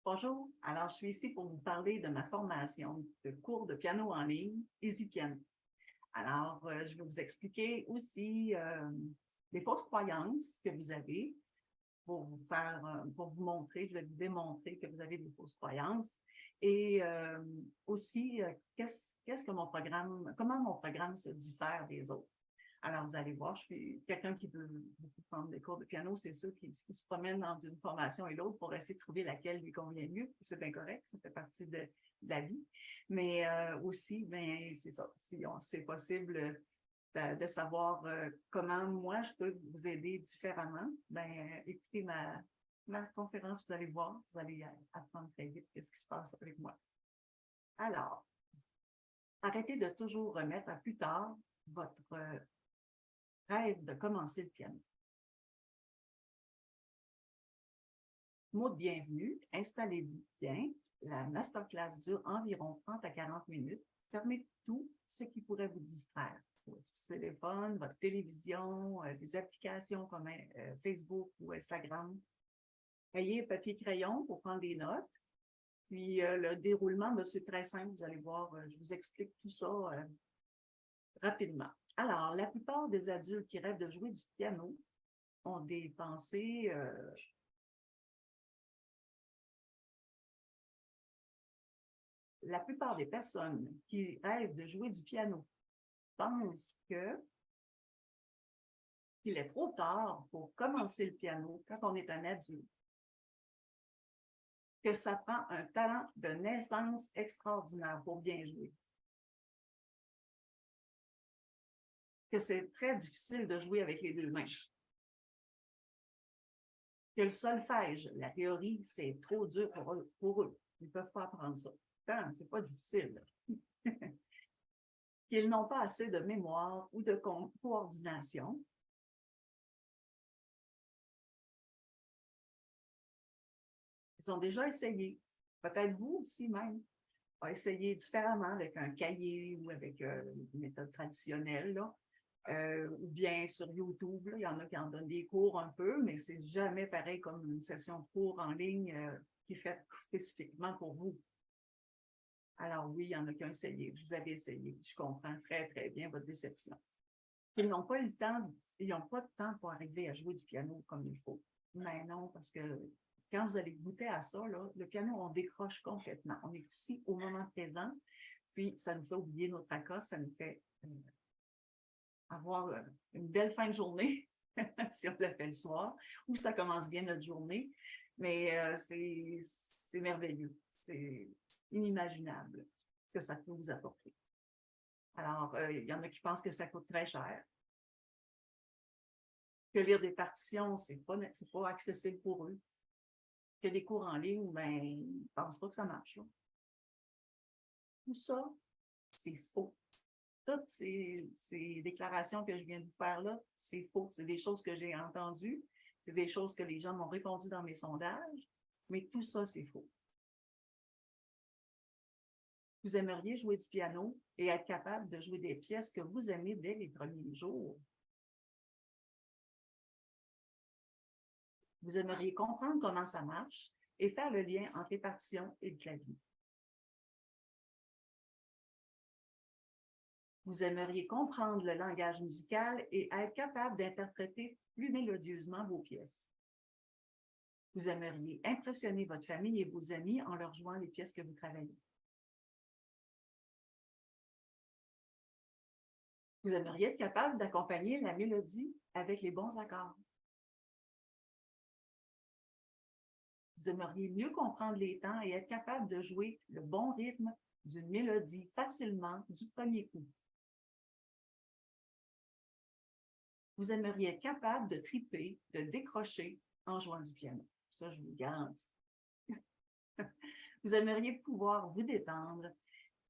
Bonjour, alors je suis ici pour vous parler de ma formation de cours de piano en ligne, Easy Piano. Alors, je vais vous expliquer aussi les fausses croyances que vous avez pour vous montrer, je vais vous démontrer que vous avez des fausses croyances et aussi qu'est-ce que comment mon programme se diffère des autres. Alors, vous allez voir, je suis quelqu'un qui veut beaucoup prendre des cours de piano. C'est ceux qui se promènent entre une formation et l'autre pour essayer de trouver laquelle lui convient mieux. C'est bien correct, ça fait partie de la vie. Mais aussi, ben, c'est ça, si c'est possible de savoir comment moi je peux vous aider différemment, ben, écoutez ma conférence, vous allez voir, vous allez apprendre très vite ce qui se passe avec moi. Alors, arrêtez de toujours remettre à plus tard votre rêve de commencer le piano. Mot de bienvenue, installez-vous bien. La masterclass dure environ 30 à 40 minutes. Fermez tout ce qui pourrait vous distraire. Votre téléphone, votre télévision, des applications comme Facebook ou Instagram. Ayez papier crayon pour prendre des notes. Puis le déroulement, c'est très simple. Vous allez voir, je vous explique tout ça rapidement. Alors, la plupart des adultes qui rêvent de jouer du piano ont des pensées la plupart des personnes qui rêvent de jouer du piano pensent qu'il est trop tard pour commencer le piano quand on est un adulte, que ça prend un talent de naissance extraordinaire pour bien jouer, que c'est très difficile de jouer avec les deux mains, que le solfège, la théorie, c'est trop dur pour eux. Ils ne peuvent pas apprendre ça. Pourtant, c'est pas difficile. Qu'ils n'ont pas assez de mémoire ou de coordination. Ils ont déjà essayé. Peut-être vous aussi même. Essayer différemment avec un cahier ou avec une méthode traditionnelle, là. Ou bien sur YouTube, là, il y en a qui en donnent des cours un peu, mais c'est jamais pareil comme une session de cours en ligne qui est faite spécifiquement pour vous. Alors oui, il y en a qui ont essayé. Vous avez essayé. Je comprends très, très bien votre déception. Ils n'ont pas le temps, ils n'ont pas de temps pour arriver à jouer du piano comme il faut. Mais non, parce que quand vous allez goûter à ça, là, le piano, on décroche complètement. On est ici au moment présent, puis ça nous fait oublier notre tracas, ça nous fait avoir une belle fin de journée, si on l'a fait le soir, ou ça commence bien notre journée. Mais c'est merveilleux, c'est inimaginable que ça peut vous apporter. Alors, il y en a qui pensent que ça coûte très cher, que lire des partitions, c'est pas accessible pour eux, que des cours en ligne, ben, ils ne pensent pas que ça marche. Là. Tout ça, c'est faux. Toutes ces déclarations que je viens de vous faire là, c'est faux. C'est des choses que j'ai entendues, c'est des choses que les gens m'ont répondu dans mes sondages, mais tout ça, c'est faux. Vous aimeriez jouer du piano et être capable de jouer des pièces que vous aimez dès les premiers jours. Vous aimeriez comprendre comment ça marche et faire le lien entre les partitions et le clavier. Vous aimeriez comprendre le langage musical et être capable d'interpréter plus mélodieusement vos pièces. Vous aimeriez impressionner votre famille et vos amis en leur jouant les pièces que vous travaillez. Vous aimeriez être capable d'accompagner la mélodie avec les bons accords. Vous aimeriez mieux comprendre les temps et être capable de jouer le bon rythme d'une mélodie facilement du premier coup. Vous aimeriez être capable de triper, de décrocher en jouant du piano. Ça, je vous le garantis. Vous aimeriez pouvoir vous détendre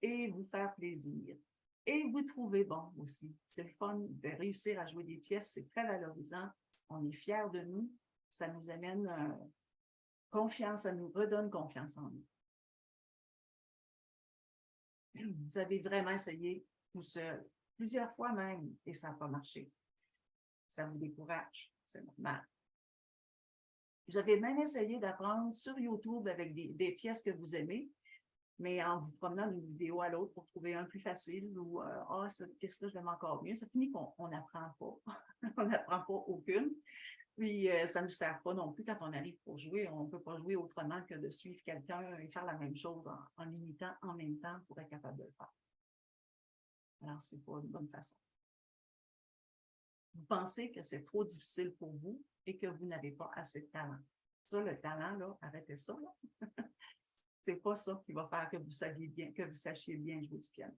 et vous faire plaisir. Et vous trouver bon aussi. C'est le fun de réussir à jouer des pièces, c'est très valorisant. On est fiers de nous. Ça nous amène confiance, ça nous redonne confiance en nous. Vous avez vraiment essayé tout seul, plusieurs fois même, et ça n'a pas marché. Ça vous décourage, c'est normal. J'avais même essayé d'apprendre sur YouTube avec des pièces que vous aimez, mais en vous promenant d'une vidéo à l'autre pour trouver un plus facile ou cette pièce-là, je l'aime encore mieux. Ça finit qu'on n'apprend pas. On n'apprend pas aucune. Puis, ça ne nous sert pas non plus quand on arrive pour jouer. On ne peut pas jouer autrement que de suivre quelqu'un et faire la même chose en imitant en même temps pour être capable de le faire. Alors, ce n'est pas une bonne façon. Vous pensez que c'est trop difficile pour vous et que vous n'avez pas assez de talent. Ça, le talent, là, arrêtez ça, là. C'est pas ça qui va faire que vous sachiez bien jouer du piano.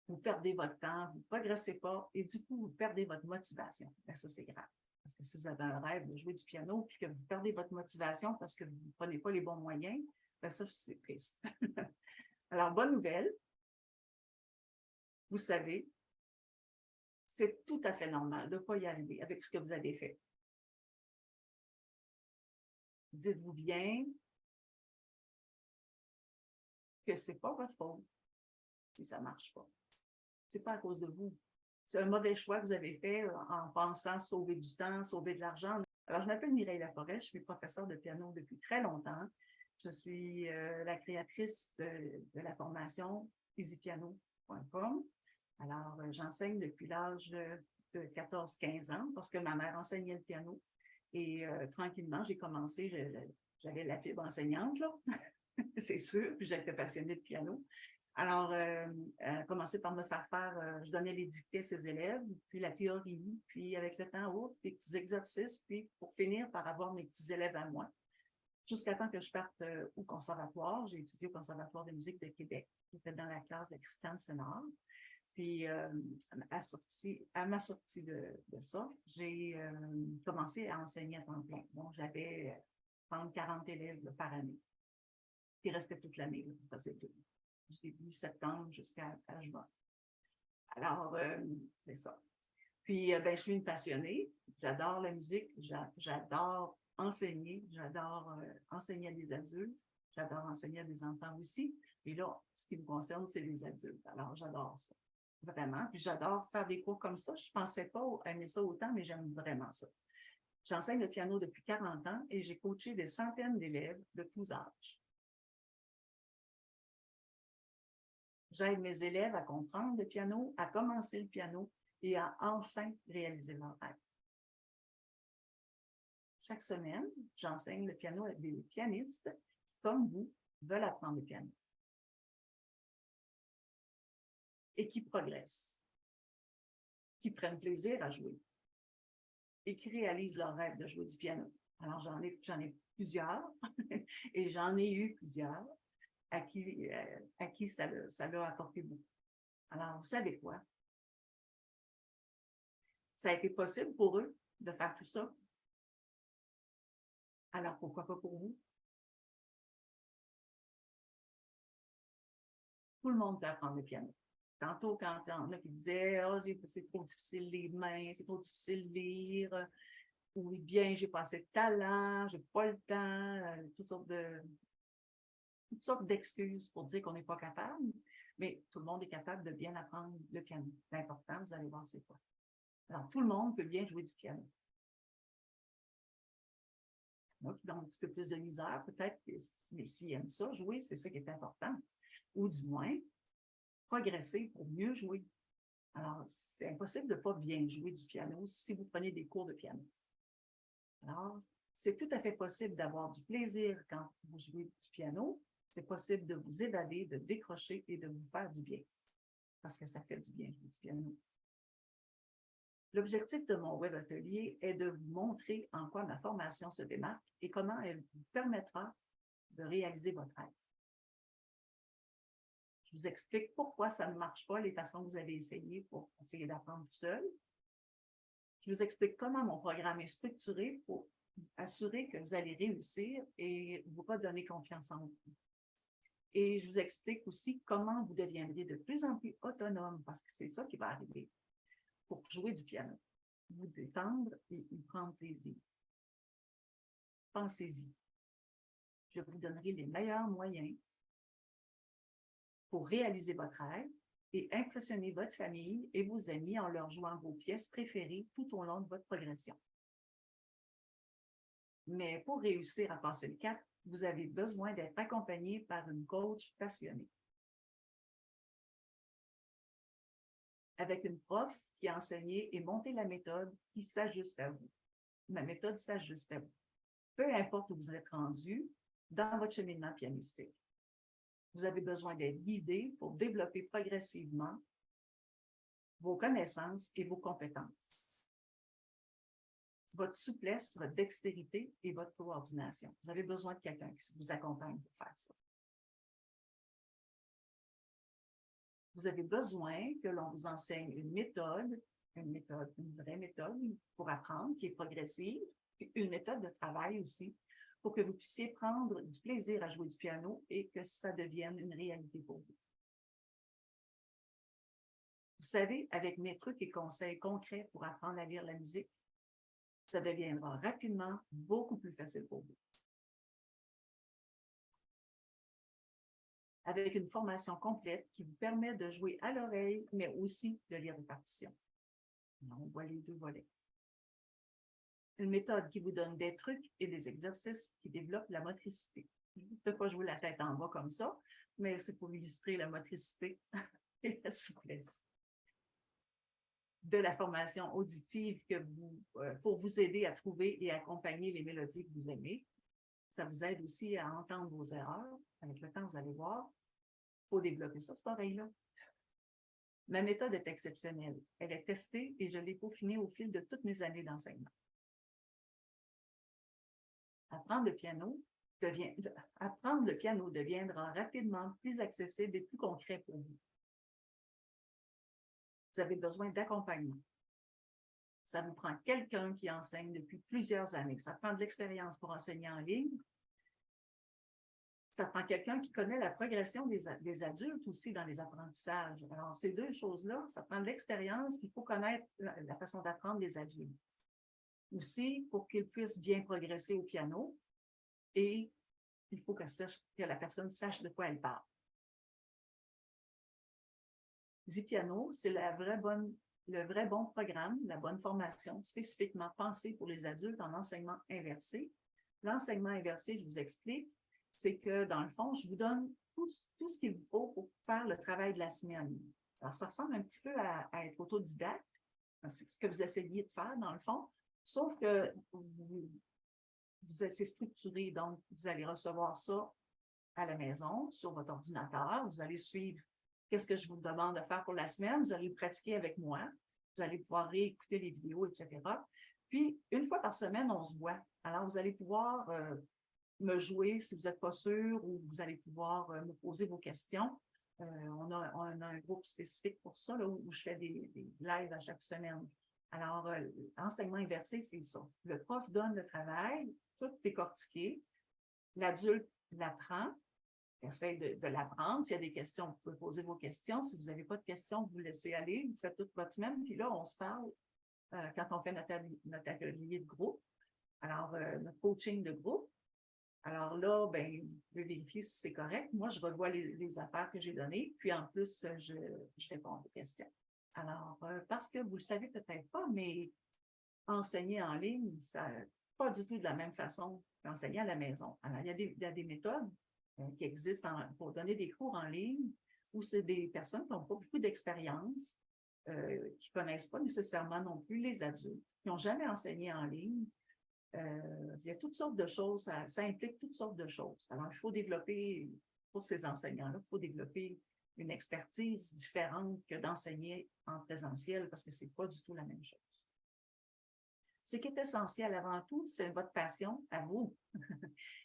Vous perdez votre temps, vous ne progressez pas et du coup, vous perdez votre motivation. Bien, ça, c'est grave. Parce que si vous avez un rêve de jouer du piano puis que vous perdez votre motivation parce que vous ne prenez pas les bons moyens, bien, ça, c'est triste. Alors, bonne nouvelle, vous savez, c'est tout à fait normal de ne pas y arriver avec ce que vous avez fait. Dites-vous bien que ce n'est pas votre faute si ça ne marche pas. Ce n'est pas à cause de vous. C'est un mauvais choix que vous avez fait en pensant sauver du temps, sauver de l'argent. Alors, je m'appelle Mireille Laforêt, je suis professeure de piano depuis très longtemps. Je suis la créatrice de la formation easypiano.com. Alors, j'enseigne depuis l'âge de 14-15 ans parce que ma mère enseignait le piano. Et tranquillement, j'ai commencé, j'avais la fibre enseignante, là, c'est sûr, puis j'étais passionnée de piano. Alors, commencer par me faire faire, je donnais les dictées à ses élèves, puis la théorie, puis avec le temps, des petits exercices, puis pour finir par avoir mes petits élèves à moi. Jusqu'à temps que je parte au conservatoire, j'ai étudié au Conservatoire de musique de Québec. J'étais dans la classe de Christiane Sénard. Puis, à ma sortie de ça, j'ai commencé à enseigner à temps plein. Donc, j'avais 30-40 élèves par année. Qui restaient toute l'année. On faisait du début septembre jusqu'à juin. Alors, c'est ça. Puis, je suis une passionnée. J'adore la musique. J'adore enseigner. J'adore enseigner à des adultes. J'adore enseigner à des enfants aussi. Et là, ce qui me concerne, c'est les adultes. Alors, j'adore ça. Vraiment. Puis, j'adore faire des cours comme ça. Je ne pensais pas aimer ça autant, mais j'aime vraiment ça. J'enseigne le piano depuis 40 ans et j'ai coaché des centaines d'élèves de tous âges. J'aide mes élèves à comprendre le piano, à commencer le piano et à enfin réaliser leur rêve. Chaque semaine, j'enseigne le piano à des pianistes qui, comme vous, veulent apprendre le piano et qui progressent, qui prennent plaisir à jouer et qui réalisent leur rêve de jouer du piano. Alors, j'en ai plusieurs et j'en ai eu plusieurs à qui ça l'a apporté beaucoup. Alors, vous savez quoi? Ça a été possible pour eux de faire tout ça. Alors, pourquoi pas pour vous? Tout le monde peut apprendre le piano. Tantôt, quand il y en a qui disaient oh, c'est trop difficile les mains, c'est trop difficile de lire, ou bien j'ai pas assez de talent, j'ai pas le temps, toutes sortes d'excuses pour dire qu'on n'est pas capable, mais tout le monde est capable de bien apprendre le piano. L'important, vous allez voir, c'est quoi. Alors, tout le monde peut bien jouer du piano. Il y en a qui ont un petit peu plus de misère, peut-être, mais s'ils aiment ça, jouer, c'est ça qui est important. Ou du moins, progresser pour mieux jouer. Alors, c'est impossible de ne pas bien jouer du piano si vous prenez des cours de piano. Alors, c'est tout à fait possible d'avoir du plaisir quand vous jouez du piano. C'est possible de vous évader, de décrocher et de vous faire du bien. Parce que ça fait du bien jouer du piano. L'objectif de mon web atelier est de vous montrer en quoi ma formation se démarque et comment elle vous permettra de réaliser votre rêve. Je vous explique pourquoi ça ne marche pas, les façons que vous avez essayé pour essayer d'apprendre tout seul. Je vous explique comment mon programme est structuré pour assurer que vous allez réussir et vous redonner confiance en vous. Et je vous explique aussi comment vous deviendrez de plus en plus autonome, parce que c'est ça qui va arriver, pour jouer du piano. Vous détendre et y prendre plaisir. Pensez-y. Je vous donnerai les meilleurs moyens pour réaliser votre rêve et impressionner votre famille et vos amis en leur jouant vos pièces préférées tout au long de votre progression. Mais pour réussir à passer le cap, vous avez besoin d'être accompagné par une coach passionnée. Avec une prof qui a enseigné et monté la méthode qui s'ajuste à vous. Ma méthode s'ajuste à vous. Peu importe où vous êtes rendu dans votre cheminement pianistique. Vous avez besoin d'être guidé pour développer progressivement vos connaissances et vos compétences. Votre souplesse, votre dextérité et votre coordination. Vous avez besoin de quelqu'un qui vous accompagne pour faire ça. Vous avez besoin que l'on vous enseigne une vraie méthode pour apprendre, qui est progressive, une méthode de travail aussi, pour que vous puissiez prendre du plaisir à jouer du piano et que ça devienne une réalité pour vous. Vous savez, avec mes trucs et conseils concrets pour apprendre à lire la musique, ça deviendra rapidement beaucoup plus facile pour vous. Avec une formation complète qui vous permet de jouer à l'oreille, mais aussi de lire les partitions. On voit les deux volets. Une méthode qui vous donne des trucs et des exercices qui développent la motricité. Je ne peux pas jouer la tête en bas comme ça, mais c'est pour illustrer la motricité et la souplesse. De la formation auditive pour vous aider à trouver et accompagner les mélodies que vous aimez. Ça vous aide aussi à entendre vos erreurs. Avec le temps, vous allez voir. Il faut développer ça, cette oreille-là. Ma méthode est exceptionnelle. Elle est testée et je l'ai peaufinée au fil de toutes mes années d'enseignement. Apprendre le piano deviendra rapidement plus accessible et plus concret pour vous. Vous avez besoin d'accompagnement. Ça vous prend quelqu'un qui enseigne depuis plusieurs années. Ça prend de l'expérience pour enseigner en ligne. Ça prend quelqu'un qui connaît la progression des adultes aussi dans les apprentissages. Alors, ces deux choses-là, ça prend de l'expérience, puis il faut connaître la façon d'apprendre des adultes. Aussi, pour qu'ils puissent bien progresser au piano, et il faut que la personne sache de quoi elle parle. Zipiano, c'est le vrai bon programme, la bonne formation spécifiquement pensée pour les adultes en enseignement inversé. L'enseignement inversé, je vous explique, c'est que dans le fond, je vous donne tout ce qu'il vous faut pour faire le travail de la semaine. Alors, ça ressemble un petit peu à être autodidacte, c'est ce que vous essayez de faire dans le fond, sauf que vous êtes structuré, donc vous allez recevoir ça à la maison, sur votre ordinateur, vous allez suivre qu'est-ce que je vous demande de faire pour la semaine, vous allez le pratiquer avec moi, vous allez pouvoir réécouter les vidéos, etc. Puis, une fois par semaine, on se voit. Alors, vous allez pouvoir me jouer si vous n'êtes pas sûr ou vous allez pouvoir me poser vos questions. On a un groupe spécifique pour ça, là, où je fais des lives à chaque semaine. Alors, l'enseignement inversé, c'est ça. Le prof donne le travail, tout décortiqué. L'adulte l'apprend, essaie de l'apprendre. S'il y a des questions, vous pouvez poser vos questions. Si vous n'avez pas de questions, vous laissez aller, vous faites toute votre semaine. Puis là, on se parle quand on fait notre atelier de groupe. Alors, notre coaching de groupe. Alors là, ben, vous pouvez vérifier si c'est correct. Moi, je revois les affaires que j'ai données, puis en plus, je réponds aux questions. Alors, parce que vous ne le savez peut-être pas, mais enseigner en ligne, ça pas du tout de la même façon qu'enseigner à la maison. Alors, il y a des méthodes qui existent pour donner des cours en ligne où c'est des personnes qui n'ont pas beaucoup d'expérience, qui ne connaissent pas nécessairement non plus les adultes, qui n'ont jamais enseigné en ligne. Il y a toutes sortes de choses, ça implique toutes sortes de choses. Alors, il faut développer, pour ces enseignants-là, il faut développer une expertise différente que d'enseigner en présentiel parce que ce n'est pas du tout la même chose. Ce qui est essentiel avant tout, c'est votre passion à vous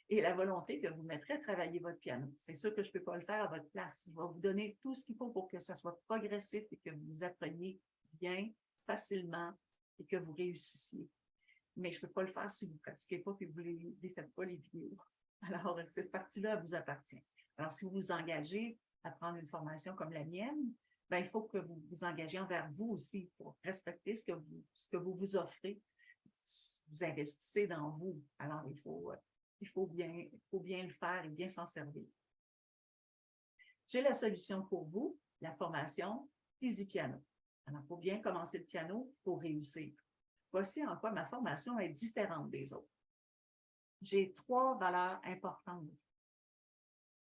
et la volonté que vous mettrez à travailler votre piano. C'est sûr que je ne peux pas le faire à votre place. Je vais vous donner tout ce qu'il faut pour que ça soit progressif et que vous appreniez bien, facilement et que vous réussissiez. Mais je ne peux pas le faire si vous ne pratiquez pas et que vous ne faites pas les vidéos. Alors, cette partie-là vous appartient. Alors, si vous vous engagez à prendre une formation comme la mienne, ben, il faut que vous vous engagez envers vous aussi pour respecter ce que vous offrez. Vous investissez dans vous. Alors, il faut bien le faire et bien s'en servir. J'ai la solution pour vous, la formation Easy Piano. Alors, pour bien commencer le piano, pour réussir. Voici en quoi ma formation est différente des autres. j'ai 3 valeurs importantes.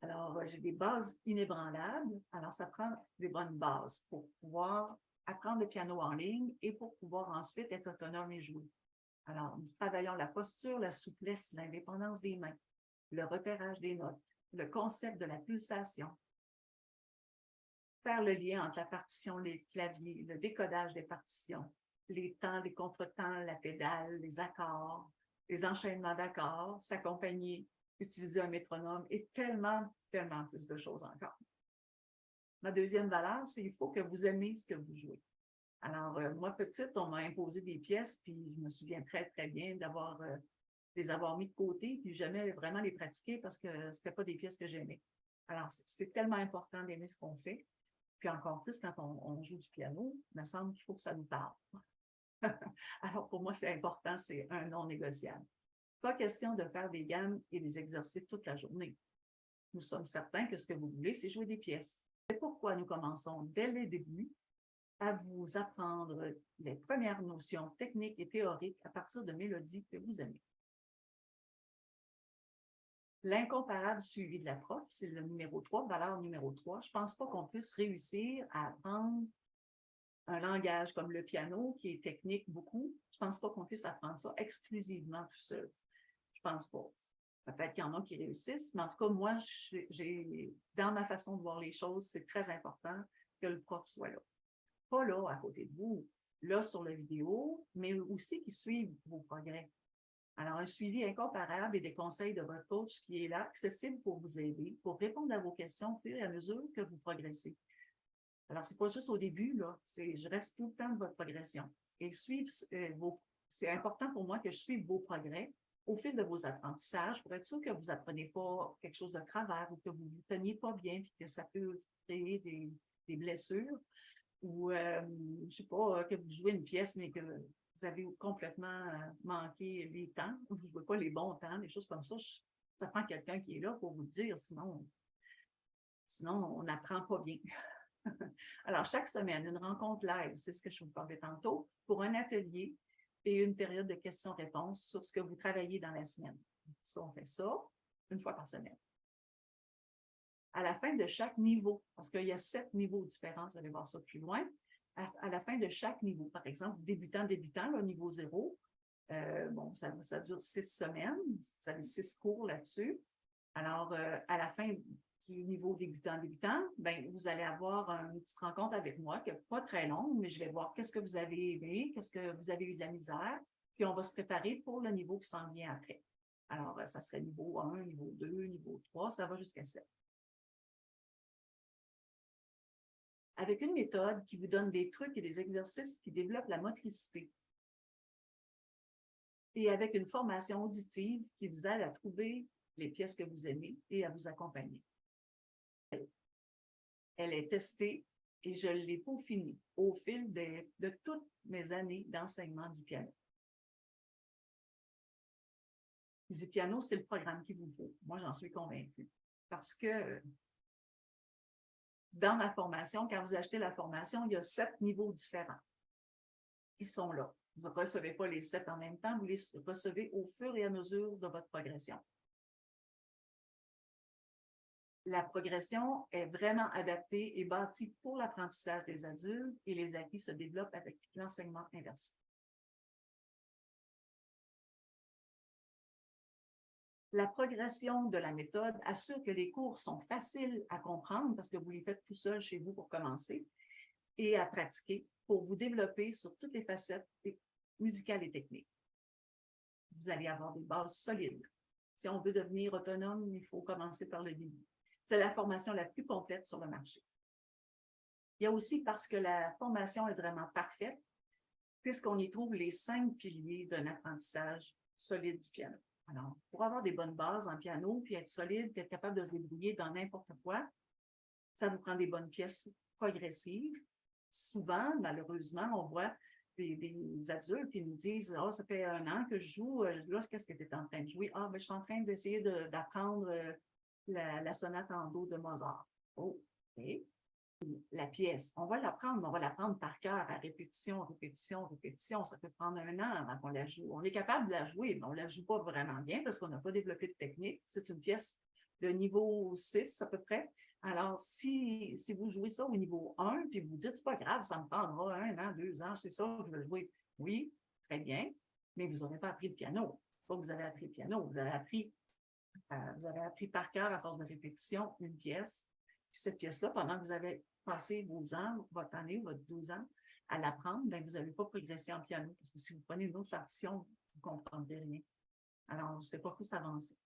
Alors, j'ai des bases inébranlables. Alors, ça prend des bonnes bases pour pouvoir apprendre le piano en ligne et pour pouvoir ensuite être autonome et jouer. Alors, nous travaillons la posture, la souplesse, l'indépendance des mains, le repérage des notes, le concept de la pulsation, faire le lien entre la partition, les claviers, le décodage des partitions, les temps, les contretemps, la pédale, les accords, les enchaînements d'accords, s'accompagner, utiliser un métronome et tellement, tellement plus de choses encore. Ma deuxième valeur, c'est qu'il faut que vous aimez ce que vous jouez. Alors, moi, petite, on m'a imposé des pièces, puis je me souviens très, très bien les avoir mis de côté, puis jamais vraiment les pratiquer parce que ce n'était pas des pièces que j'aimais. Alors, c'est tellement important d'aimer ce qu'on fait. Puis encore plus quand on joue du piano, il me semble qu'il faut que ça nous parle. Alors, pour moi, c'est important, c'est un non négociable. Pas question de faire des gammes et des exercices toute la journée. Nous sommes certains que ce que vous voulez, c'est jouer des pièces. C'est pourquoi nous commençons dès le début à vous apprendre les premières notions techniques et théoriques à partir de mélodies que vous aimez. L'incomparable suivi de la prof, c'est le numéro 3, valeur numéro 3. Je ne pense pas qu'on puisse réussir à apprendre un langage comme le piano, qui est technique beaucoup. Je ne pense pas qu'on puisse apprendre ça exclusivement tout seul. Je ne pense pas. Peut-être qu'il y en a qui réussissent, mais en tout cas, moi, dans ma façon de voir les choses, c'est très important que le prof soit là. Pas là à côté de vous, là sur la vidéo, mais aussi qui suivent vos progrès. Alors, un suivi incomparable et des conseils de votre coach qui est là, accessible pour vous aider, pour répondre à vos questions au fur et à mesure que vous progressez. Alors, c'est pas juste au début, là, je reste tout le temps de votre progression. Et c'est important pour moi que je suive vos progrès au fil de vos apprentissages pour être sûr que vous apprenez pas quelque chose de travers ou que vous vous teniez pas bien puis que ça peut créer des blessures ou, je sais pas, que vous jouez une pièce mais que vous avez complètement manqué les temps, vous ne jouez pas les bons temps, des choses comme ça. Ça prend quelqu'un qui est là pour vous le dire, sinon on n'apprend pas bien. Alors, chaque semaine, une rencontre live, c'est ce que je vous parlais tantôt, pour un atelier et une période de questions-réponses sur ce que vous travaillez dans la semaine. Ça, on fait ça une fois par semaine. À la fin de chaque niveau, parce qu'il y a 7 niveaux différents, vous allez voir ça plus loin, à la fin de chaque niveau, par exemple, débutant, le niveau 0, ça dure 6 semaines, ça a 6 cours là-dessus. Alors, à la fin du niveau débutant, ben, vous allez avoir une petite rencontre avec moi, qui n'est pas très longue, mais je vais voir qu'est-ce que vous avez aimé, qu'est-ce que vous avez eu de la misère, puis on va se préparer pour le niveau qui s'en vient après. Alors, ça serait niveau 1, niveau 2, niveau 3, ça va jusqu'à 7. Avec une méthode qui vous donne des trucs et des exercices qui développent la motricité. Et avec une formation auditive qui vous aide à trouver les pièces que vous aimez et à vous accompagner. Elle est testée et je l'ai peaufinée au fil de toutes mes années d'enseignement du piano. Easy Piano, c'est le programme qu'il vous faut. Moi, j'en suis convaincue. Parce que dans ma formation, quand vous achetez la formation, il y a 7 niveaux différents. Ils sont là. Vous ne recevez pas les 7 en même temps, vous les recevez au fur et à mesure de votre progression. La progression est vraiment adaptée et bâtie pour l'apprentissage des adultes et les acquis se développent avec l'enseignement inversé. La progression de la méthode assure que les cours sont faciles à comprendre parce que vous les faites tout seul chez vous pour commencer et à pratiquer pour vous développer sur toutes les facettes musicales et techniques. Vous allez avoir des bases solides. Si on veut devenir autonome, il faut commencer par le début. C'est la formation la plus complète sur le marché. Il y a aussi parce que la formation est vraiment parfaite, puisqu'on y trouve les 5 piliers d'un apprentissage solide du piano. Alors, pour avoir des bonnes bases en piano, puis être solide, puis être capable de se débrouiller dans n'importe quoi, ça vous prend des bonnes pièces progressives. Souvent, malheureusement, on voit des adultes qui nous disent « Ah, ça fait 1 an que je joue, là, qu'est-ce que tu es en train de jouer? Ah, ben, je suis en train d'essayer d'apprendre la sonate en do de Mozart. » Oh, OK. la pièce. On va l'apprendre, mais on va l'apprendre par cœur, à répétition, répétition, répétition. Ça peut prendre 1 an avant qu'on la joue. On est capable de la jouer, mais on ne la joue pas vraiment bien parce qu'on n'a pas développé de technique. C'est une pièce de niveau 6 à peu près. Alors, si vous jouez ça au niveau 1, puis vous dites, c'est pas grave, ça me prendra 1 an, 2 ans, c'est ça, je vais jouer. Oui, très bien, mais vous n'aurez pas appris le piano. Pas que vous avez appris le piano, vous avez appris par cœur à force de répétition une pièce. Puis cette pièce-là, pendant que vous avez passé vos ans, votre année, votre 12 ans à l'apprendre, bien, vous n'allez pas progresser en piano. Parce que si vous prenez une autre partition, vous ne comprendrez rien. Alors, je ne sais pas plus avancer.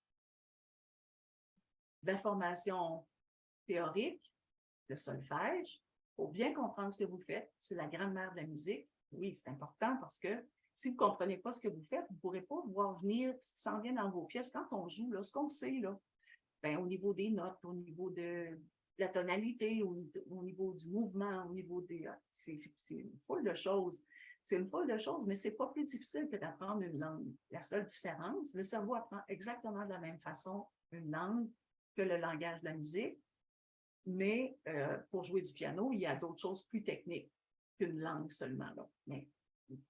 L'information théorique, le solfège, pour bien comprendre ce que vous faites, c'est la grand-mère de la musique. Oui, c'est important parce que si vous ne comprenez pas ce que vous faites, vous ne pourrez pas voir venir ce qui s'en vient dans vos pièces. Quand on joue, là, ce qu'on sait, là, ben, au niveau des notes, au niveau de la tonalité, au niveau du mouvement, au niveau des... C'est une foule de choses. C'est une foule de choses, mais ce n'est pas plus difficile que d'apprendre une langue. La seule différence, le cerveau apprend exactement de la même façon une langue que le langage de la musique, mais pour jouer du piano, il y a d'autres choses plus techniques qu'une langue seulement. Là. Mais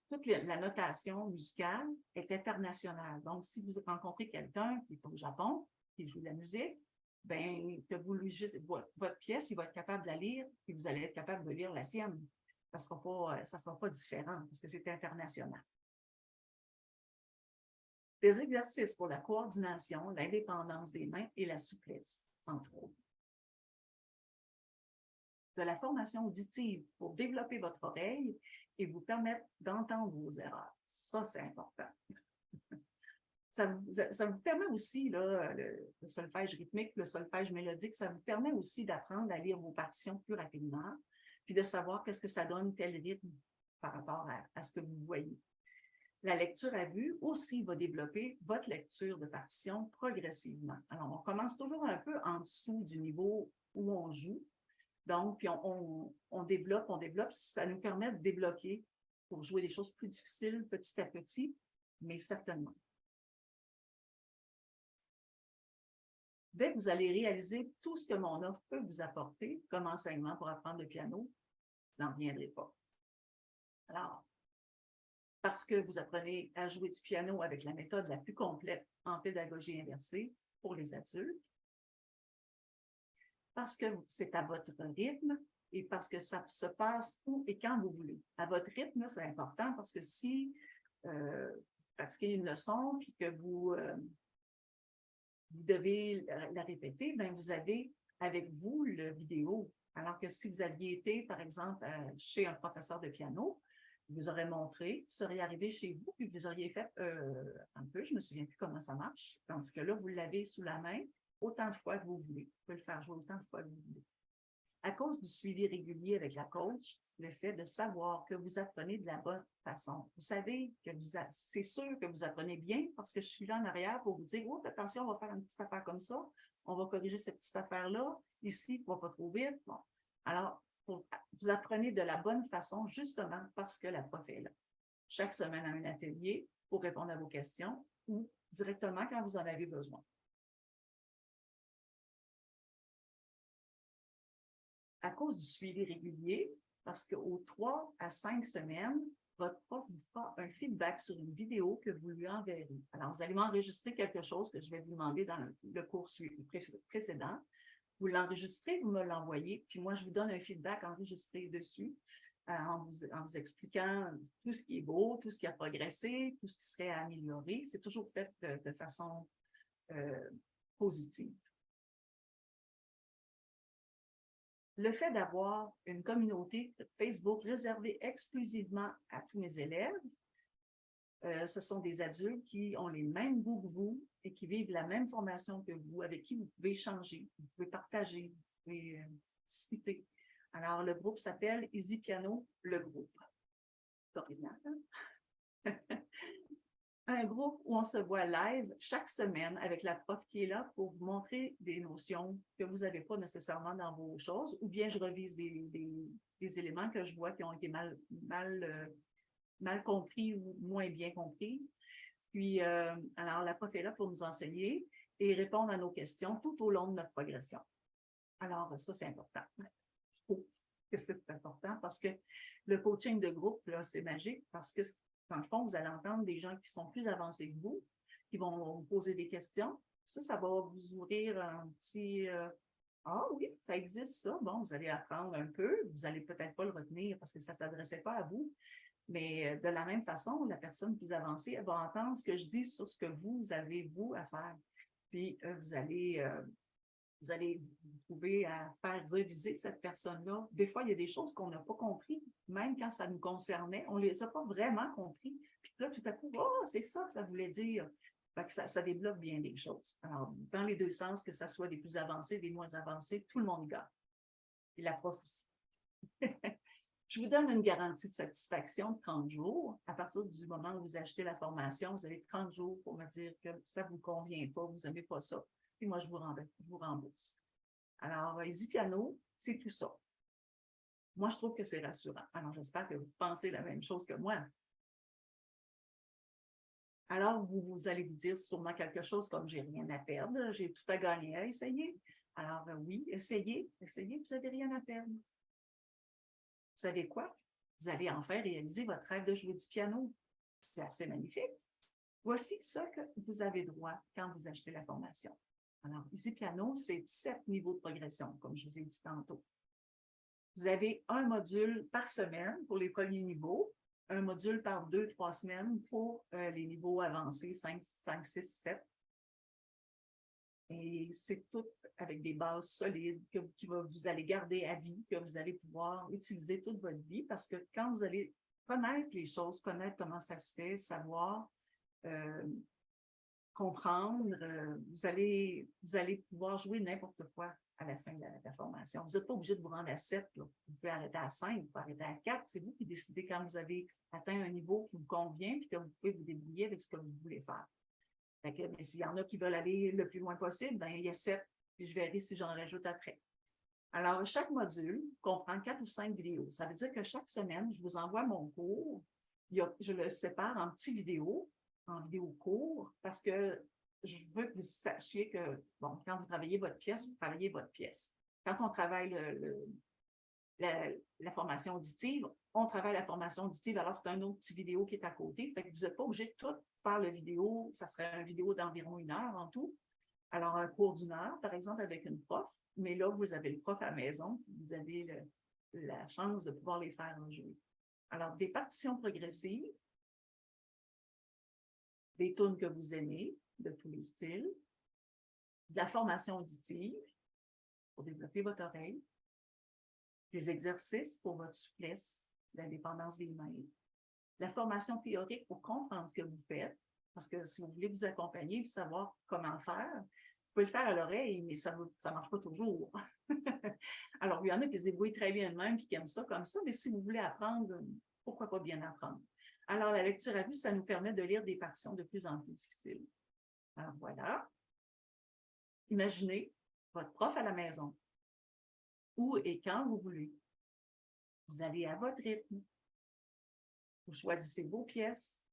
toute la notation musicale est internationale. Donc, si vous rencontrez quelqu'un qui est au Japon, qui joue de la musique, ben que vous lui votre pièce, il va être capable de la lire, puis vous allez être capable de lire la sienne. Ça ne sera pas différent parce que c'est international. Des exercices pour la coordination, l'indépendance des mains et la souplesse, entre autres. De la formation auditive pour développer votre oreille et vous permettre d'entendre vos erreurs. Ça, c'est important. Ça vous permet aussi, là, le solfège rythmique, le solfège mélodique, ça vous permet aussi d'apprendre à lire vos partitions plus rapidement, puis de savoir qu'est-ce que ça donne, tel rythme par rapport à ce que vous voyez. La lecture à vue aussi va développer votre lecture de partition progressivement. Alors, on commence toujours un peu en dessous du niveau où on joue. Donc, puis on développe, ça nous permet de débloquer pour jouer des choses plus difficiles petit à petit, mais certainement. Dès que vous allez réaliser tout ce que mon offre peut vous apporter comme enseignement pour apprendre le piano, vous n'en reviendrez pas. Alors, parce que vous apprenez à jouer du piano avec la méthode la plus complète en pédagogie inversée pour les adultes, parce que c'est à votre rythme et parce que ça se passe où et quand vous voulez. À votre rythme, c'est important parce que si vous pratiquez une leçon puis que vous devez la répéter, bien, vous avez avec vous le vidéo. Alors que si vous aviez été, par exemple, chez un professeur de piano, vous aurez montré, vous seriez arrivé chez vous, puis vous auriez fait un peu, je ne me souviens plus comment ça marche, tandis que là, vous l'avez sous la main autant de fois que vous voulez. Vous pouvez le faire jouer autant de fois que vous voulez. À cause du suivi régulier avec la coach, le fait de savoir que vous apprenez de la bonne façon. Vous savez que c'est sûr que vous apprenez bien parce que je suis là en arrière pour vous dire, oh, attention, on va faire une petite affaire comme ça, on va corriger cette petite affaire-là, ici, on ne va pas trop vite. Bon. Alors, vous apprenez de la bonne façon justement parce que la prof est là. Chaque semaine à un atelier pour répondre à vos questions ou directement quand vous en avez besoin. À cause du suivi régulier, parce qu'aux 3 à 5 semaines, votre prof vous fera un feedback sur une vidéo que vous lui enverrez. Alors, vous allez m'enregistrer quelque chose que je vais vous demander dans le cours précédent. Vous l'enregistrez, vous me l'envoyez, puis moi, je vous donne un feedback enregistré dessus en vous expliquant tout ce qui est beau, tout ce qui a progressé, tout ce qui serait à améliorer. C'est toujours fait de façon positive. Le fait d'avoir une communauté Facebook réservée exclusivement à tous mes élèves, ce sont des adultes qui ont les mêmes goûts que vous et qui vivent la même formation que vous, avec qui vous pouvez échanger, vous pouvez partager, vous pouvez discuter. Alors, le groupe s'appelle Easy Piano, le groupe. C'est original, hein? Un groupe où on se voit live chaque semaine avec la prof qui est là pour vous montrer des notions que vous n'avez pas nécessairement dans vos choses, ou bien je revise des éléments que je vois qui ont été mal compris ou moins bien comprises. Puis, alors, la prof est là pour nous enseigner et répondre à nos questions tout au long de notre progression. Alors, ça, c'est important. faut que c'est important parce que le coaching de groupe, là, c'est magique parce que, dans le fond, vous allez entendre des gens qui sont plus avancés que vous, qui vont vous poser des questions. Ça va vous ouvrir un petit ah oui, ça existe ça. Bon, vous allez apprendre un peu. Vous n'allez peut-être pas le retenir parce que ça ne s'adressait pas à vous. Mais de la même façon, la personne plus avancée, elle va entendre ce que je dis sur ce que vous avez, vous, à faire. Puis vous allez vous trouver à faire reviser cette personne-là. Des fois, il y a des choses qu'on n'a pas compris, même quand ça nous concernait, on ne les a pas vraiment compris. Puis là, tout à coup, oh, c'est ça que ça voulait dire. Fait que ça débloque bien des choses. Alors, dans les deux sens, que ce soit des plus avancés, des moins avancés, tout le monde gagne. Et la prof aussi. Je vous donne une garantie de satisfaction de 30 jours. À partir du moment où vous achetez la formation, vous avez 30 jours pour me dire que ça ne vous convient pas, vous n'aimez pas ça. Puis moi, je vous rembourse. Alors, Easy Piano, c'est tout ça. Moi, je trouve que c'est rassurant. Alors, j'espère que vous pensez la même chose que moi. Alors, vous allez vous dire sûrement quelque chose comme « j'ai rien à perdre, j'ai tout à gagner à essayer ». Alors, oui, essayez, vous n'avez rien à perdre. Vous savez quoi? Vous allez enfin réaliser votre rêve de jouer du piano. C'est assez magnifique. Voici ce que vous avez droit quand vous achetez la formation. Alors, Easy Piano, c'est 7 niveaux de progression, comme je vous ai dit tantôt. Vous avez un module par semaine pour les premiers niveaux, un module par 2-3 semaines pour les niveaux avancés, 5, 6, 7. Et c'est tout avec des bases solides que vous allez garder à vie, que vous allez pouvoir utiliser toute votre vie, parce que quand vous allez connaître les choses, connaître comment ça se fait, savoir, comprendre, vous allez pouvoir jouer n'importe quoi à la fin de la formation. Vous n'êtes pas obligé de vous rendre à 7. Là. Vous pouvez arrêter à 5, vous pouvez arrêter à 4. C'est vous qui décidez quand vous avez atteint un niveau qui vous convient puis que vous pouvez vous débrouiller avec ce que vous voulez faire. Mais s'il y en a qui veulent aller le plus loin possible, ben, il y a 7, puis je verrai si j'en rajoute après. Alors, chaque module comprend 4 ou 5 vidéos. Ça veut dire que chaque semaine, je vous envoie mon cours. Je le sépare en petites vidéos, en vidéos courtes, parce que je veux que vous sachiez que, bon, quand vous travaillez votre pièce, vous travaillez votre pièce. Quand on travaille la formation auditive, on travaille la formation auditive, alors c'est un autre petit vidéo qui est à côté. Fait que vous n'êtes pas obligé de tout faire le vidéo. Ça serait une vidéo d'environ 1 heure en tout. Alors, un cours d'1 heure, par exemple, avec une prof, mais là, vous avez le prof à la maison, vous avez la chance de pouvoir les faire en jeu. Alors, des partitions progressives, des tunes que vous aimez, de tous les styles, de la formation auditive pour développer votre oreille, des exercices pour votre souplesse, l'indépendance des mains, la formation théorique pour comprendre ce que vous faites, parce que si vous voulez vous accompagner et savoir comment faire, vous pouvez le faire à l'oreille, mais ça ne marche pas toujours. Alors, il y en a qui se débrouillent très bien eux-mêmes et qui aiment ça comme ça, mais si vous voulez apprendre, pourquoi pas bien apprendre? Alors, la lecture à vue, ça nous permet de lire des partitions de plus en plus difficiles. Alors, voilà. Imaginez votre prof à la maison, où et quand vous voulez. Vous allez à votre rythme. Vous choisissez vos pièces.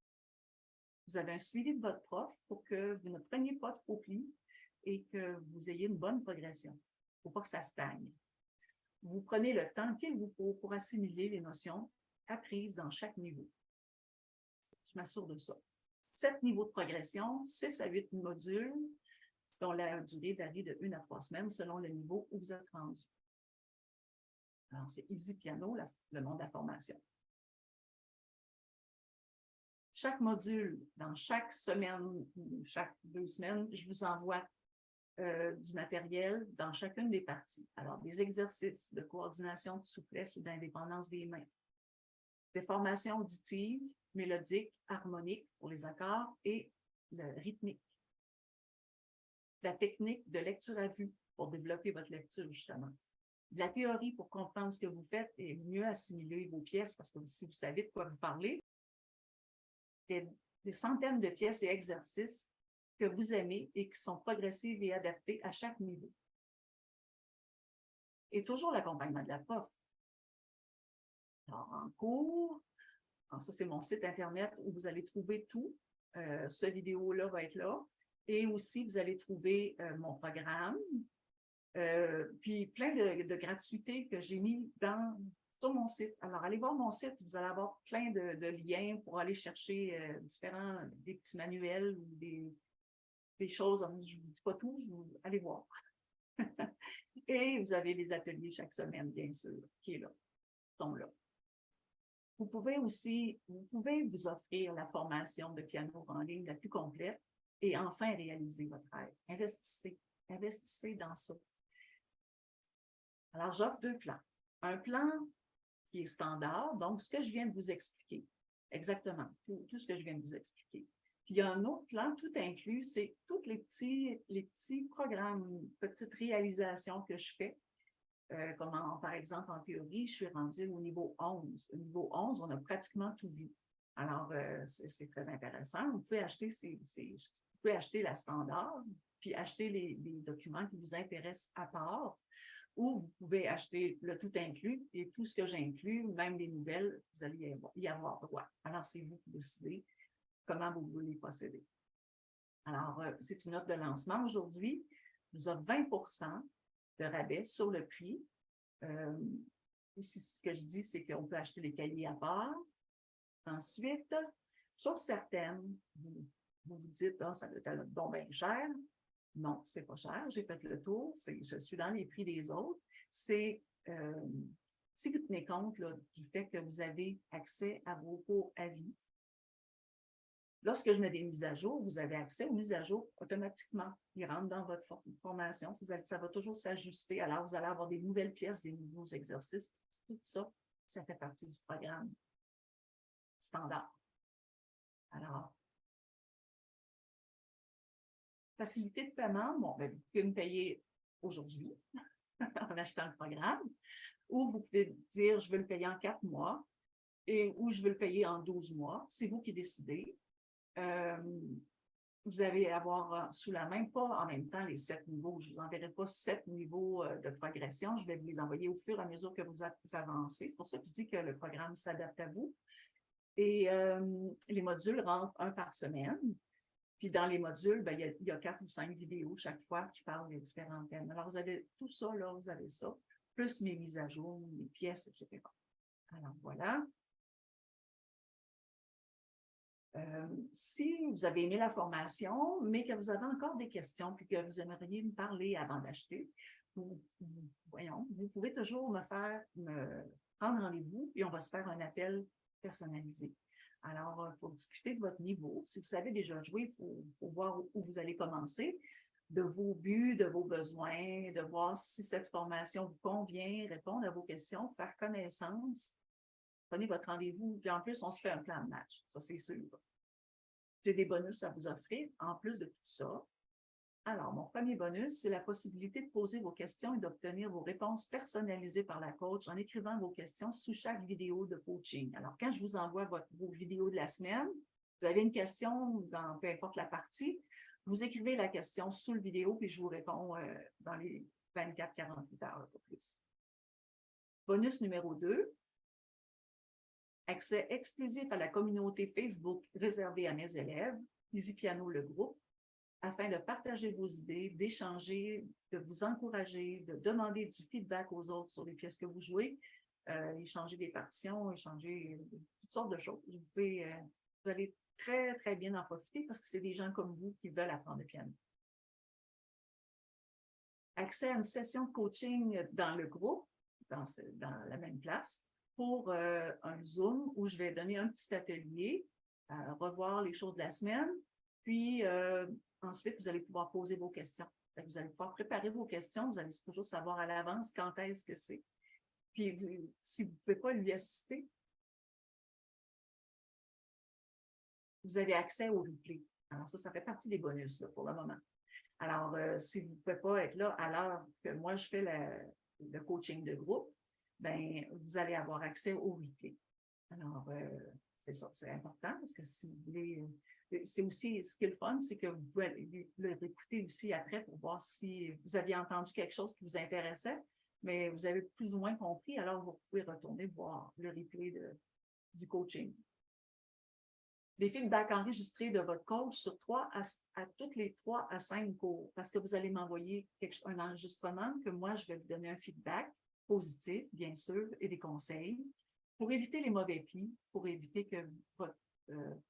Vous avez un suivi de votre prof pour que vous ne preniez pas trop pli et que vous ayez une bonne progression. Il ne faut pas que ça stagne. Vous prenez le temps qu'il vous faut pour assimiler les notions apprises dans chaque niveau. Je m'assure de ça. 7 niveaux de progression, 6 à 8 modules, dont la durée varie de 1 à 3 semaines selon le niveau où vous êtes rendu. Alors, c'est Easy Piano, le nom de la formation. Chaque module, dans chaque semaine ou chaque 2 semaines, je vous envoie du matériel dans chacune des parties. Alors, des exercices de coordination, de souplesse ou d'indépendance des mains. Des formations auditives, mélodiques, harmoniques pour les accords et le rythmique. La technique de lecture à vue pour développer votre lecture, justement. De la théorie pour comprendre ce que vous faites et mieux assimiler vos pièces, parce que si vous savez de quoi vous parlez, des centaines de pièces et exercices que vous aimez et qui sont progressifs et adaptés à chaque niveau. Et toujours l'accompagnement de la prof. Alors, en cours, alors ça c'est mon site Internet où vous allez trouver tout. Ce vidéo-là va être là. Et aussi, vous allez trouver mon programme Puis plein de gratuités que j'ai mis sur mon site. Alors, allez voir mon site, vous allez avoir plein de liens pour aller chercher des petits manuels ou des choses. Je ne vous dis pas tout, allez voir. Et vous avez des ateliers chaque semaine, bien sûr, qui sont là. Vous pouvez vous offrir la formation de piano en ligne la plus complète et enfin réaliser votre rêve. Investissez dans ça. Alors, j'offre 2 plans. Un plan qui est standard, donc ce que je viens de vous expliquer, exactement, tout ce que je viens de vous expliquer. Puis il y a un autre plan, tout inclus, c'est tous les petits programmes, petites réalisations que je fais. Par exemple, en théorie, je suis rendue au niveau 11. Au niveau 11, on a pratiquement tout vu. Alors, c'est très intéressant. Vous pouvez acheter la standard, puis acheter les documents qui vous intéressent à part, ou vous pouvez acheter le tout inclus, et tout ce que j'inclus, même les nouvelles, vous allez y avoir droit. Alors, c'est vous qui décidez comment vous voulez procéder. Alors, c'est une offre de lancement aujourd'hui. Nous avons 20% de rabais sur le prix. Ici, ce que je dis, c'est qu'on peut acheter les cahiers à part. Ensuite, chose certaine, vous dites, oh, ça doit être bon, bien cher. Non, c'est pas cher. J'ai fait le tour. Je suis dans les prix des autres. Si vous tenez compte là, du fait que vous avez accès à vos cours à vie, lorsque je mets des mises à jour, vous avez accès aux mises à jour automatiquement. Ils rentrent dans votre formation. Ça va toujours s'ajuster. Alors, vous allez avoir des nouvelles pièces, des nouveaux exercices. Tout ça, ça fait partie du programme standard. Alors, facilité de paiement, bon, ben, vous pouvez me payer aujourd'hui en achetant le programme, ou vous pouvez dire, je veux le payer en 4 mois, ou je veux le payer en 12 mois. C'est vous qui décidez. Vous allez avoir sous la main, pas en même temps les 7 niveaux. Je ne vous enverrai pas 7 niveaux de progression. Je vais vous les envoyer au fur et à mesure que vous avancez. C'est pour ça que je dis que le programme s'adapte à vous. Et les modules rentrent 1 par semaine. Puis dans les modules, ben, il y a 4 ou 5 vidéos chaque fois qui parlent des différents thèmes. Alors, vous avez tout ça, là, vous avez ça, plus mes mises à jour, mes pièces, etc. Alors, voilà. Si vous avez aimé la formation, mais que vous avez encore des questions puis que vous aimeriez me parler avant d'acheter, vous pouvez toujours me prendre rendez-vous et on va se faire un appel personnalisé. Alors, pour discuter de votre niveau, si vous savez déjà jouer, il faut voir où vous allez commencer, de vos buts, de vos besoins, de voir si cette formation vous convient, répondre à vos questions, faire connaissance. Prenez votre rendez-vous, puis en plus, on se fait un plan de match, ça c'est sûr. J'ai des bonus à vous offrir en plus de tout ça. Alors, mon premier bonus, c'est la possibilité de poser vos questions et d'obtenir vos réponses personnalisées par la coach en écrivant vos questions sous chaque vidéo de coaching. Alors, quand je vous envoie vos vidéos de la semaine, vous avez une question dans peu importe la partie, vous écrivez la question sous le vidéo, puis je vous réponds dans les 24-48 heures, pas plus. Bonus numéro 2, accès exclusif à la communauté Facebook réservée à mes élèves, Easy Piano le groupe, afin de partager vos idées, d'échanger, de vous encourager, de demander du feedback aux autres sur les pièces que vous jouez, échanger des partitions, échanger toutes sortes de choses. Vous allez très, très bien en profiter parce que c'est des gens comme vous qui veulent apprendre le piano. Accès à une session de coaching dans le groupe, dans la même place, pour un Zoom où je vais donner un petit atelier, revoir les choses de la semaine, puis ensuite, vous allez pouvoir poser vos questions. Vous allez pouvoir préparer vos questions, vous allez toujours savoir à l'avance quand est-ce que c'est. Puis, si vous ne pouvez pas lui assister, vous avez accès au replay. Alors ça fait partie des bonus là, pour le moment. Alors, si vous ne pouvez pas être là à l'heure que moi, je fais le coaching de groupe, ben, vous allez avoir accès au replay. Alors, c'est ça, c'est important parce que si vous voulez... C'est aussi, ce qui est le fun, c'est que vous pouvez le réécouter aussi après pour voir si vous aviez entendu quelque chose qui vous intéressait, mais vous avez plus ou moins compris, alors vous pouvez retourner voir le replay du coaching. des feedbacks enregistrés de votre coach sur toutes les 3 à 5 cours, parce que vous allez m'envoyer un enregistrement que moi, je vais vous donner un feedback positif, bien sûr, et des conseils pour éviter les mauvais plis, pour éviter que votre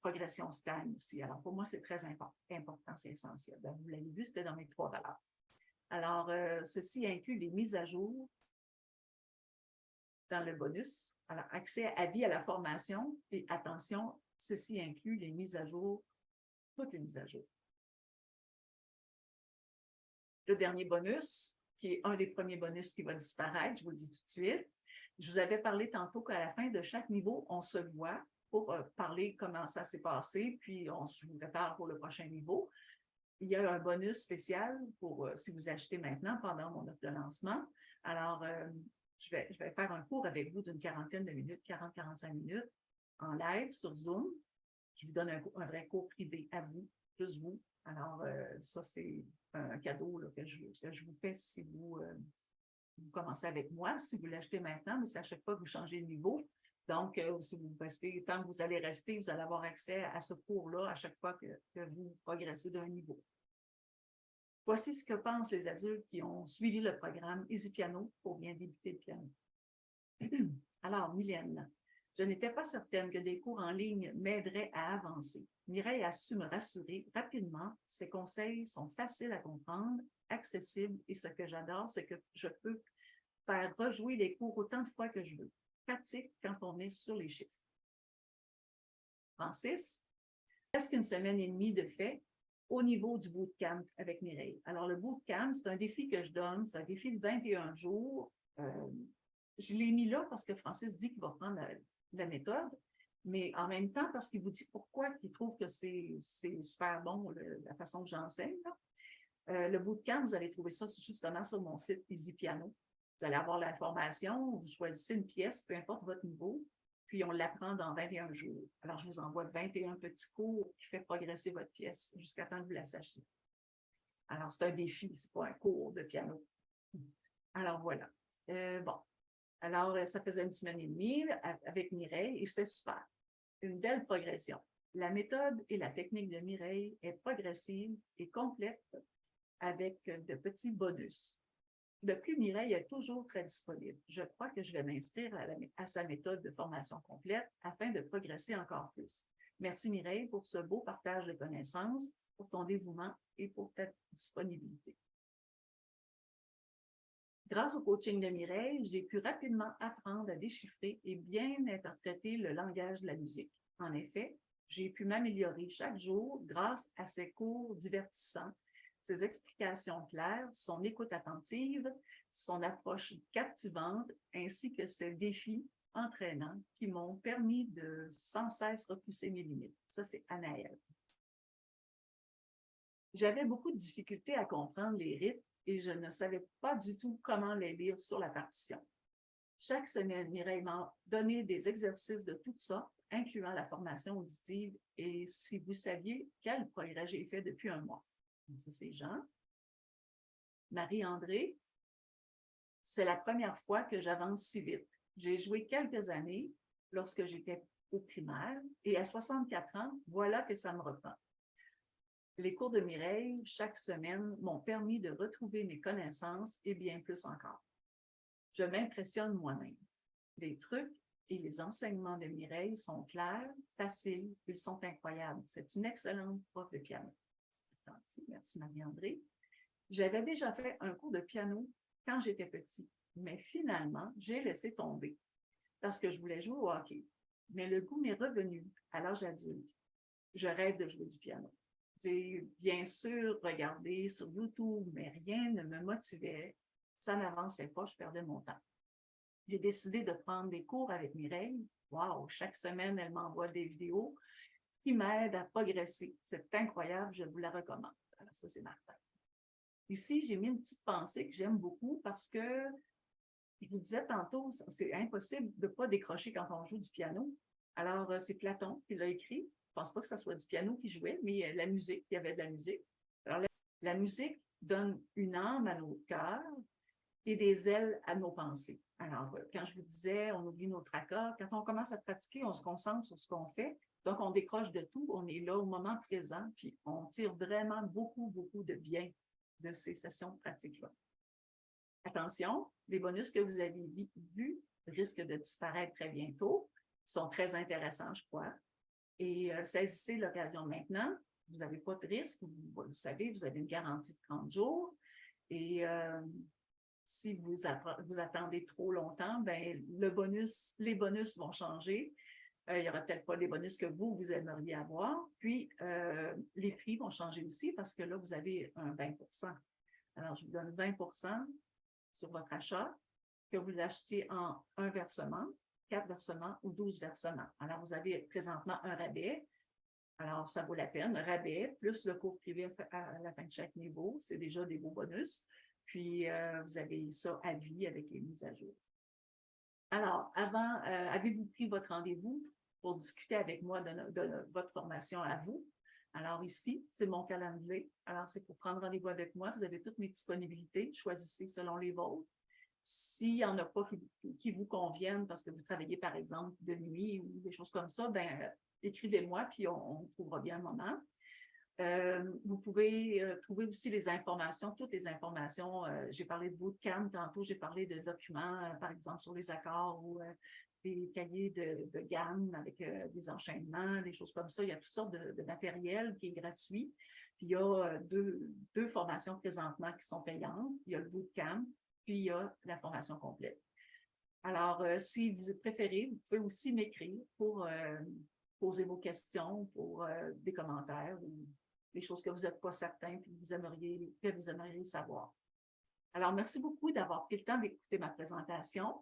progression stagne aussi. Alors, pour moi, c'est très important, c'est essentiel. Ben, vous l'avez vu, c'était dans mes 3 valeurs. Alors, ceci inclut les mises à jour dans le bonus. Alors, accès à vie à la formation et attention, ceci inclut les mises à jour, toutes les mises à jour. Le dernier bonus, qui est un des premiers bonus qui va disparaître, je vous le dis tout de suite. Je vous avais parlé tantôt qu'à la fin de chaque niveau, on se voit pour parler comment ça s'est passé, puis je vous prépare pour le prochain niveau. Il y a un bonus spécial pour si vous achetez maintenant pendant mon offre de lancement. Alors, je vais faire un cours avec vous d'une quarantaine de minutes, 40-45 minutes, en live sur Zoom. Je vous donne un vrai cours privé à vous, juste vous. Alors, ça, c'est un cadeau là, que je vous fais si vous commencez avec moi. Si vous l'achetez maintenant, mais ça à chaque fois que vous changez de niveau. Donc, si vous restez, tant que vous allez rester, vous allez avoir accès à ce cours-là à chaque fois que vous progressez d'un niveau. Voici ce que pensent les adultes qui ont suivi le programme Easy Piano pour bien débuter le piano. Alors, Mylène, je n'étais pas certaine que des cours en ligne m'aideraient à avancer. Mireille a su me rassurer rapidement. Ses conseils sont faciles à comprendre, accessibles et ce que j'adore, c'est que je peux faire rejouer les cours autant de fois que je veux. Pratique quand on est sur les chiffres. Francis, presque une semaine et demie de fait au niveau du bootcamp avec Mireille. Alors, le bootcamp, c'est un défi que je donne, c'est un défi de 21 jours. Je l'ai mis là parce que Francis dit qu'il va prendre la méthode, mais en même temps parce qu'il vous dit pourquoi il trouve que c'est super bon la façon que j'enseigne. Le bootcamp, vous allez trouver ça justement sur mon site Easy Piano. Vous allez avoir l'information, vous choisissez une pièce, peu importe votre niveau, puis on l'apprend dans 21 jours. Alors, je vous envoie 21 petits cours qui font progresser votre pièce jusqu'à temps que vous la sachiez. Alors, c'est un défi, ce n'est pas un cours de piano. Alors, voilà. Bon. Alors, ça faisait une semaine et demie avec Mireille et c'est super. Une belle progression. La méthode et la technique de Mireille est progressive et complète avec de petits bonus. De plus, Mireille est toujours très disponible. Je crois que je vais m'inscrire à sa méthode de formation complète afin de progresser encore plus. Merci Mireille pour ce beau partage de connaissances, pour ton dévouement et pour ta disponibilité. Grâce au coaching de Mireille, j'ai pu rapidement apprendre à déchiffrer et bien interpréter le langage de la musique. En effet, j'ai pu m'améliorer chaque jour grâce à ses cours divertissants, ses explications claires, son écoute attentive, son approche captivante, ainsi que ses défis entraînants qui m'ont permis de sans cesse repousser mes limites. Ça, c'est Anaëlle. J'avais beaucoup de difficultés à comprendre les rythmes et je ne savais pas du tout comment les lire sur la partition. Chaque semaine, Mireille m'a donné des exercices de toutes sortes, incluant la formation auditive, et si vous saviez quel progrès j'ai fait depuis un mois. Donc, ça, c'est Jean. Marie-André, c'est la première fois que j'avance si vite. J'ai joué quelques années lorsque j'étais au primaire, et à 64 ans, voilà que ça me reprend. Les cours de Mireille, chaque semaine, m'ont permis de retrouver mes connaissances et bien plus encore. Je m'impressionne moi-même. Les trucs et les enseignements de Mireille sont clairs, faciles, ils sont incroyables. C'est une excellente prof de piano. Merci Marie-André. J'avais déjà fait un cours de piano quand j'étais petit, mais finalement, j'ai laissé tomber parce que je voulais jouer au hockey. Mais le goût m'est revenu à l'âge adulte. Je rêve de jouer du piano. J'ai bien sûr regardé sur YouTube, mais rien ne me motivait. Ça n'avançait pas, je perdais mon temps. J'ai décidé de prendre des cours avec Mireille. Wow, chaque semaine, elle m'envoie des vidéos qui m'aident à progresser. C'est incroyable, je vous la recommande. Alors, ça, c'est Martin. Ici, j'ai mis une petite pensée que j'aime beaucoup parce que, je vous disais tantôt, c'est impossible de ne pas décrocher quand on joue du piano. Alors, c'est Platon qui l'a écrit. Je ne pense pas que ce soit du piano qui jouait, mais la musique, il y avait de la musique. Alors, la musique donne une âme à nos cœurs et des ailes à nos pensées. Alors, quand je vous disais, on oublie nos tracas, quand on commence à pratiquer, on se concentre sur ce qu'on fait, Donc, on décroche de tout, on est là au moment présent, puis on tire vraiment beaucoup, beaucoup de bien de ces sessions pratiques-là. Attention, les bonus que vous avez vus risquent de disparaître très bientôt. Ils sont très intéressants, je crois. Et saisissez l'occasion maintenant. Vous n'avez pas de risque, vous le savez, vous avez une garantie de 30 jours. Et si vous attendez trop longtemps, ben, les bonus vont changer. Il n'y aura peut-être pas les bonus que vous aimeriez avoir. Puis, les prix vont changer aussi parce que là, vous avez un 20 %. Alors, je vous donne 20 % sur votre achat, que vous l'achetiez en un versement, 4 versements ou 12 versements. Alors, vous avez présentement un rabais. Alors, ça vaut la peine. Rabais plus le cours privé à la fin de chaque niveau, c'est déjà des beaux bonus. Puis, vous avez ça à vie avec les mises à jour. Alors, avant, avez-vous pris votre rendez-vous pour discuter avec moi de votre formation à vous? Alors ici, c'est mon calendrier. Alors, c'est pour prendre rendez-vous avec moi. Vous avez toutes mes disponibilités. Choisissez selon les vôtres. S'il n'y en a pas qui vous conviennent parce que vous travaillez, par exemple, de nuit ou des choses comme ça, ben écrivez-moi, puis on trouvera bien un moment. Vous pouvez trouver aussi les informations, toutes les informations. J'ai parlé de bootcamp tantôt, j'ai parlé de documents, par exemple, sur les accords ou des cahiers de gamme avec des enchaînements, des choses comme ça. Il y a toutes sortes de matériel qui est gratuit. Puis il y a deux formations présentement qui sont payantes. Il y a le bootcamp, puis il y a la formation complète. Alors, si vous préférez, vous pouvez aussi m'écrire pour poser vos questions, pour des commentaires ou des choses que vous n'êtes pas certain et que vous aimeriez savoir. Alors, merci beaucoup d'avoir pris le temps d'écouter ma présentation.